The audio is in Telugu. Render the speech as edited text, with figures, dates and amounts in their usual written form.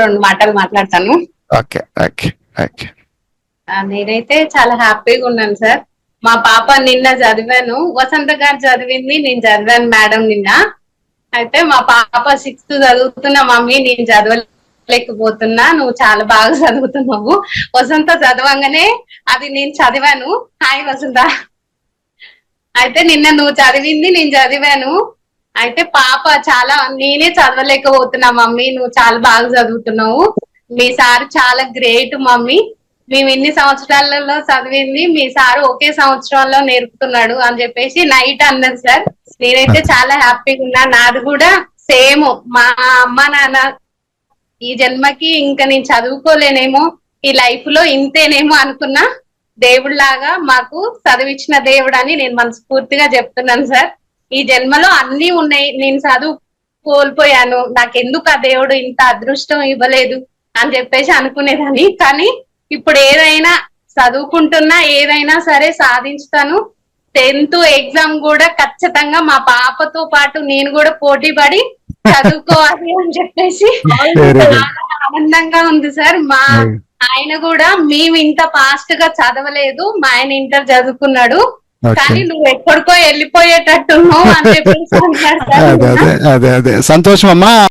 రెండు మాటలు మాట్లాడతాను. Okay okay okay. నేనైతే చాలా హ్యాపీగా ఉన్నాను సార్. మా పాప నిన్న చదివాను, వసంత గారు చదివింది నేను చదివాను మేడం నిన్న. అయితే మా పాప 6th చదువుతున్నా, మమ్మీ నేను చదవలేకపోతున్నా, నువ్వు చాలా బాగా చదువుతున్నావు, వసంత చదవంగానే అది నేను చదివాను. హాయ్ వసంత. అయితే నిన్న నువ్వు చదివింది నేను చదివాను. అయితే పాప చాలా, నేనే చదవలేకపోతున్నా మమ్మీ, నువ్వు చాలా బాగా చదువుతున్నావు, మీ సార్ చాలా గ్రేట్ మమ్మీ, మేము ఇన్ని సంవత్సరాలలో చదివింది మీ సారు ఒకే సంవత్సరంలో నేర్పుతున్నాడు అని చెప్పేసి నైట్ అన్నది సార్. నేనైతే చాలా హ్యాపీగా ఉన్నా. నాది కూడా సేమ్, మా అమ్మ నాన్న ఈ జన్మకి ఇంకా నేను చదువుకోలేనేమో, ఈ లైఫ్ లో ఇంతేనేమో అనుకున్నా, దేవుడిలాగా మాకు చదివించిన దేవుడు అని నేను మనస్ఫూర్తిగా చెప్తున్నాను సార్. ఈ జన్మలో అన్ని ఉన్నాయి, నేను చదువు కోల్పోయాను, నాకెందుకు ఆ దేవుడు ఇంత అదృష్టం ఇవ్వలేదు అని చెప్పేసి అనుకునేదాన్ని. కానీ ఇప్పుడు ఏదైనా చదువుకుంటున్నా, ఏదైనా సరే సాధించుతాను. 10th ఎగ్జామ్ కూడా ఖచ్చితంగా మా పాపతో పాటు నేను కూడా పోటీ పడి చదువుకోవాలి అని చెప్పేసి చాలా ఆనందంగా ఉంది సార్. మా ఆయన కూడా, మేము ఇంత ఫాస్ట్ గా చదవలేదు, మా ఆయన ఇంటర్ చదువుకున్నాడు, కానీ నువ్వు ఎక్కడికో వెళ్ళిపోయేటట్టున్నావు అని చెప్పేసి అన్నారు సార్. అదే సంతోషం అమ్మా.